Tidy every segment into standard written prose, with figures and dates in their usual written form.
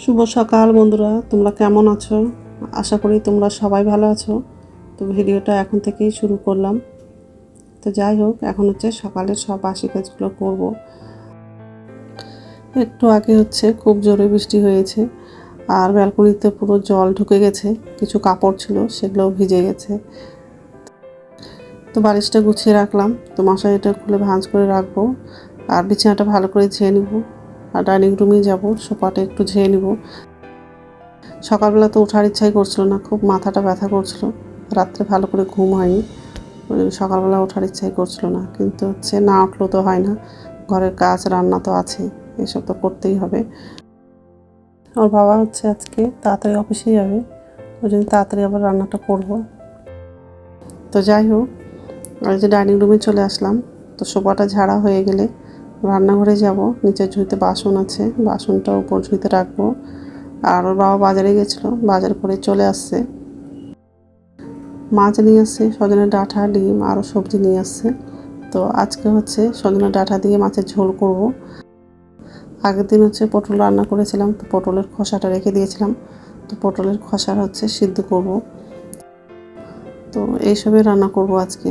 শুভ সকাল বন্ধুরা, তোমরা কেমন আছো? আশা করি তোমরা সবাই ভালো আছো। তো ভিডিওটা এখন থেকেই শুরু করলাম। তো যাই হোক, এখন হচ্ছে সকালের সব বাসি কাজগুলো করব। একটু আগে হচ্ছে খুব জোরে বৃষ্টি হয়েছে, আর ব্যালকনিতে পুরো জল ঢুকে গেছে। কিছু কাপড় ছিল, সেগুলোও ভিজে গেছে। তো বালিশটা গুছিয়ে রাখলাম, তো মশারিটা খুলে ভাঁজ করে রাখবো, আর বিছানাটা ভালো করে ঝেয়ে নিব। আর ডাইনিং রুমে যাব, সোফাটা একটু ঝেয়ে নিব। সকালবেলা তো ওঠার ইচ্ছাই করছিল না, খুব মাথাটা ব্যথা করছিল। রাত্রে ভালো করে ঘুম হয়নি, সকালবেলা ওঠার ইচ্ছাই করছিল না। কিন্তু হচ্ছে না উঠলেও তো হয় না, ঘরের কাজ রান্না তো আছে, এসব তো করতেই হবে। আমার বাবা হচ্ছে আজকে তাড়াতাড়ি অফিসে যাবে, ওই জন্য তাড়াতাড়ি আবার রান্নাটা করব। তো যাই হোক, এই যে ডাইনিং রুমে চলে আসলাম। তো সোফাটা ঝাড়া হয়ে গেলে রান্নাঘরে যাব। নিচের ঝুড়িতে বাসন আছে, বাসনটা উপর ঝুড়িতে রাখবো। আর ওর বাবা বাজারে গেছিলো, বাজার করে চলে আসছে। মাছ নিয়ে আসছে, সজনের ডাঁটা, ডিম, আরও সবজি নিয়ে আসছে। তো আজকে হচ্ছে সজনের ডাঁটা দিয়ে মাছের ঝোল করব। আগের দিন হচ্ছে পটল রান্না করেছিলাম, তো পটলের খোসাটা রেখে দিয়েছিলাম। তো পটলের খোসার হচ্ছে সিদ্ধ করব। তো এইসবই রান্না করব আজকে।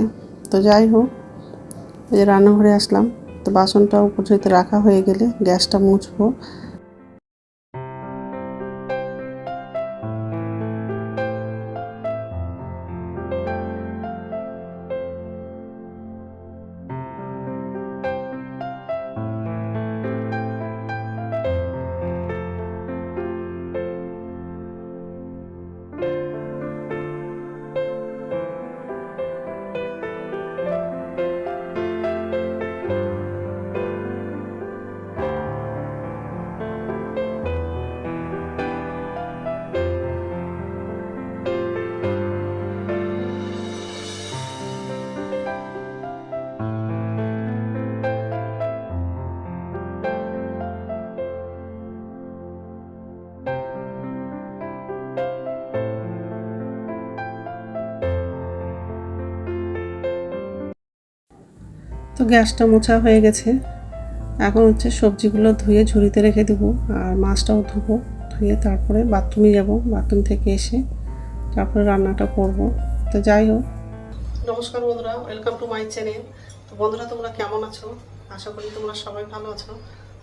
তো যাই হোক, এই যে রান্নাঘরে আসলাম। তো বাসনটা উপর ঝুড়িতে রাখা হয়ে গেলে গ্যাসটা মুছবো। তো গ্যাসটা মোছা হয়ে গেছে। এখন হচ্ছে সবজিগুলো ধুয়ে ঝুড়িতে রেখে দেবো, আর মাছটাও ধুবো। ধুয়ে তারপরে বাথরুমে যাব, বাথরুম থেকে এসে তারপরে রান্নাটা করব। তো যাই হোক, নমস্কার বন্ধুরা, ওয়েলকাম টু মাই চ্যানেল। তো বন্ধুরা, তোমরা কেমন আছো? আশা করি তোমরা সবাই ভালো আছো।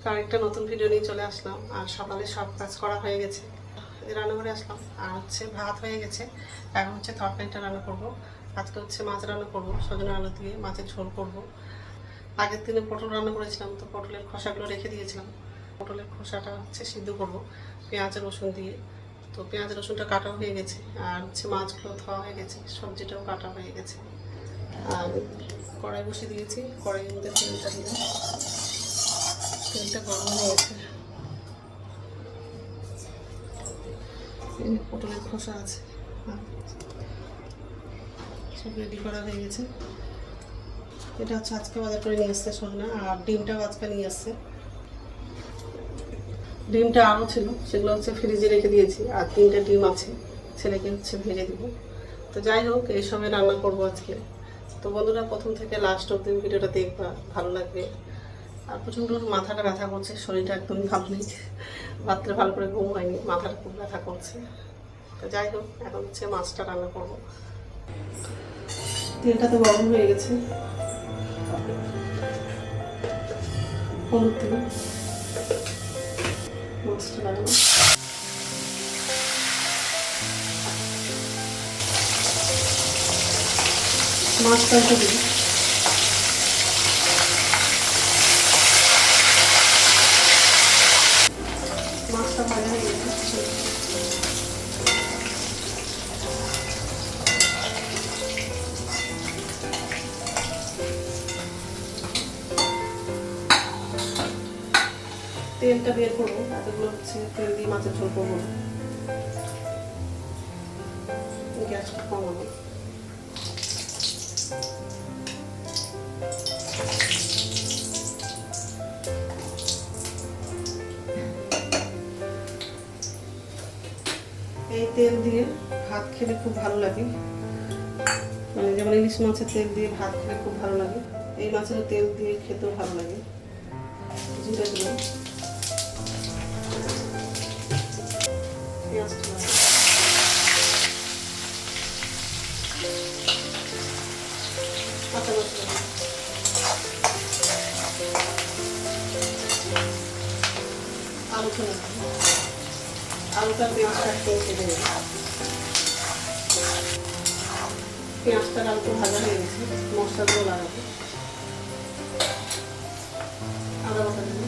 তো আরেকটা নতুন ভিডিও নিয়ে চলে আসলাম। আর সকালে সব কাজ করা হয়ে গেছে, রান্নাঘরে আসলাম। আর হচ্ছে ভাত হয়ে গেছে, এখন হচ্ছে তরকারিটা রান্না করব। আজকে হচ্ছে মাছ রান্না করব, সজনে আলু দিয়ে মাছের ঝোল করব। আগের দিনে পটল রান্না করেছিলাম, তো পটলের খোসাগুলো রেখে দিয়েছিলাম। পটলের খোসাটা হচ্ছে সিদ্ধ করব পেঁয়াজ রসুন দিয়ে। তো পেঁয়াজ রসুনটা কাটা হয়ে গেছে, আর হচ্ছে মাছগুলো ধোয়া হয়ে গেছে, সবজিটাও কাটা হয়ে গেছে। আর কড়াই বসে দিয়েছি, কড়াইয়ের মধ্যে তেলটা দিলাম। তেলটা গরম হয়ে গেছে। পটলের খোসা আছে, সব রেডি করা হয়ে গেছে। এটা হচ্ছে আজকে বাজার করে নিয়ে আসছে সজনা, আর ডিমটাও আজকে নিয়ে আসছে। ডিমটা আরও ছিল, সেগুলো হচ্ছে ফ্রিজে রেখে দিয়েছি। আর 3টে ডিম আছে, ছেলেকে হচ্ছে ভেজে দেবো। তো যাই হোক, এইসবে রান্না করবো আজকে। তো বন্ধুরা, প্রথম থেকে লাস্ট অবধি ভিডিওটা দেখবা, ভালো লাগবে। আর প্রচণ্ড মাথাটা ব্যথা করছে, শরীরটা একদমই ভালো নেই। রাত্রে ভালো করে ঘুম হয়নি, মাথাটা খুব ব্যথা করছে। তো যাই হোক, এখন হচ্ছে মাছটা রান্না করবো। তেলটা তো গরম হয়ে গেছে, হলুদ দিন, মাছটা লাগানো। মাছটা একটু দিই। মাছটা ভাজা হয়ে গেছে। তেলটা বের করবো, এতগুলো হচ্ছে তেল দিয়ে মাছের ঝোল করবো না, গ্যাসটা কমাবো। এই তেল দিয়ে ভাত খেলে খুব ভালো লাগে, মানে যেমন ইলিশ মাছের তেল দিয়ে ভাত খেলে খুব ভালো লাগে, এই মাছের তেল দিয়ে খেতেও ভালো লাগে। জিরে দিলাম, পেঁয়াজটা কাঁচা মশলা আলুটা পেঁয়াজটা একটু কেটে দেবে। পেঁয়াজটা আলু ভাজা হয়ে গেছে, মশলাগুলো লাগাবো। আদা বাটা দেবো,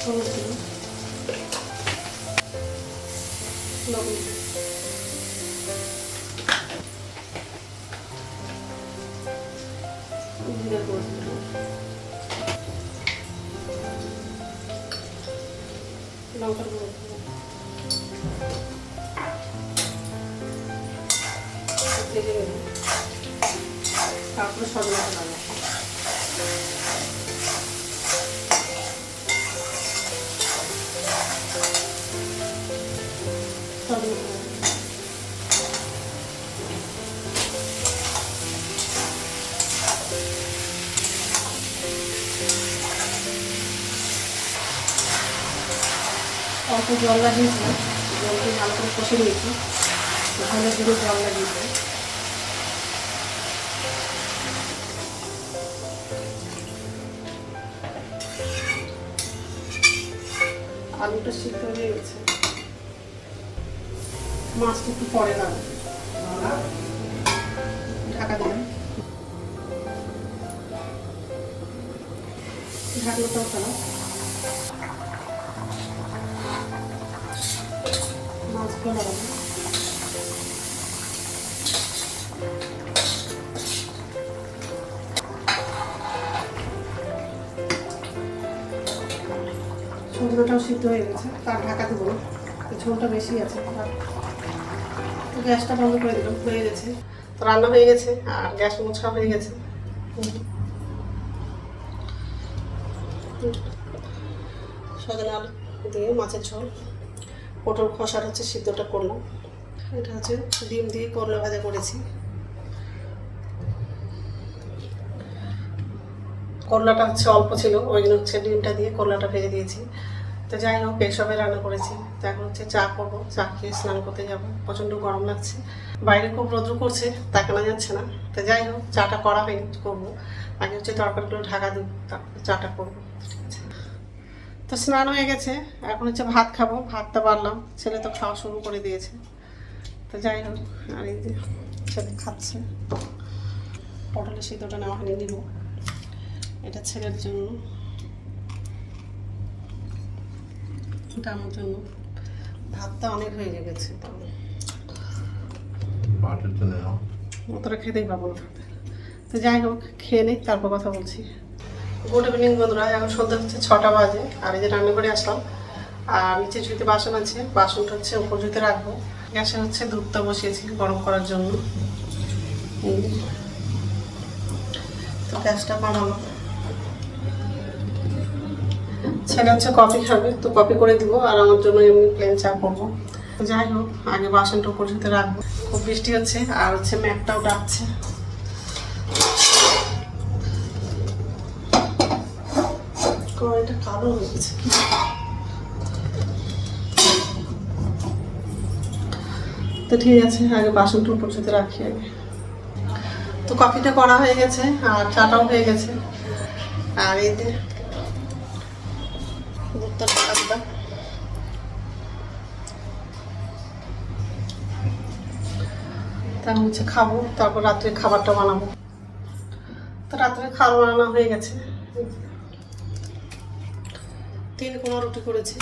হলুদ দেবো, লবণ দেবো, জিরে গুঁড়ো দেবো, লঙ্কার গুঁড়ো দেবো, ভেজে নেবো। তারপরে সজনাটা লাগাবো। অল্প জল লাগিয়েছিলাম, জলটি ভালো করে কষে নিয়েছি, ওখানে পুরো জল লাগিয়েছি। আলুটা সিদ্ধ হয়ে গেছে, মাছটা একটু পরে লাগবে। ঢাকা দিলাম, ঢাকনাটাও ফেলাম। মাছগুলো লাগাবো, সজনাটাও সিদ্ধ হয়ে গেছে, তার ঢাকা দেবো না, ঝোলটা বেশি আছে। তো গ্যাসটা বন্ধ করে দিলাম, হয়ে গেছে। তো রান্না হয়ে গেছে আর গ্যাস মোছা হয়ে গেছে। সজনা আলু দিয়ে মাছের ঝোল, পটল খসার হচ্ছে সিদ্ধটা করলাম। এটা হচ্ছে ডিম দিয়ে করলা ভাজা করেছি। করলাটা হচ্ছে অল্প ছিল, ওই জন্য হচ্ছে ডিমটা দিয়ে করলাটা ভেজে দিয়েছি। তো যাই হোক, এইসবে রান্না করেছি। তো এখন হচ্ছে চা করবো, চা খেয়ে স্নান করতে যাবো। প্রচণ্ড গরম লাগছে, বাইরে খুব রৌদ্র করছে, তাকানো যাচ্ছে না। তো যাই হোক, চাটা করা হয়নি, করবো। আগে হচ্ছে তরকারিগুলো ঢাকা দেবো, তারপরে চাটা করবো। ঠিক আছে, তো স্নান হয়ে গেছে, এখন হচ্ছে ভাত খাবো। ভাতটা বাড়লাম, ছেলে তো খাওয়া শুরু করে দিয়েছে। তো যাই হোক, আর এই যে ছেলে খাচ্ছে। পটলের সিদ্ধটা নেওয়া হয়নি, নিব। এটা ছেলের জন্য, এটা আমার জন্য। ভাতটা অনেক হয়ে গেছে, অতটা খেতেই পাবো না। তো যাই হোক, খেয়ে নিই, তারপর কথা বলছি। গুড ইভিনিং বন্ধুরা, এখন সন্ধ্যা হচ্ছে 6টা বাজে। আর এই যে রান্না করে আসলাম, আর নিচে ঝুঁতে বাসন আছে, বাসনটা হচ্ছে উপর ঝুঁতে রাখবো। গ্যাসে হচ্ছে দুধটা বসিয়েছি গরম করার জন্য। তো গ্যাসটা বানাবো। ছেলে হচ্ছে কফি খাবে, তো কফি করে দিব, আর আমার জন্য এমনি প্লেন চা করবো। যাই হোক, আগে বাসনটা উপর ঝুঁতে রাখবো। খুব বৃষ্টি হচ্ছে, আর হচ্ছে ম্যাপটাও ডাকছে। কড়াইটা কালো হয়ে গেছে। তো ঠিক আছে, আগে বাসনটা উপর ঝুঁতে রাখি আগে। তো কফিটা করা হয়ে গেছে, আর চাটাও হয়ে গেছে। আর এই যে দুধটা ঢাকা দিলাম। তা হচ্ছে খাবো, তারপর রাত্রে খাবারটা বানাবো। তো রাত্রে খাবার বানানো হয়ে গেছে। 3 কোনা রুটি করেছি।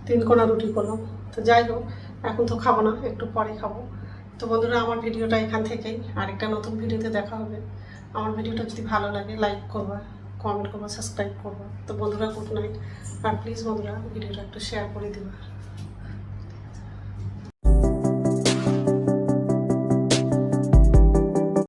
তিন কোনা রুটি করলাম। তো যাই হোক, এখন তো খাবো না, একটু পরে খাবো। তো বন্ধুরা, আমার ভিডিওটা এখান থেকেই, আরেকটা নতুন ভিডিওতে দেখা হবে। আমার ভিডিওটা যদি ভালো লাগে, লাইক করবা, কমেন্ট করবা, সাবস্ক্রাইব করবা। তো বন্ধুরা, গুড নাইট। আর প্লিজ বন্ধুরা, ভিডিওটা একটু শেয়ার করে দিবা।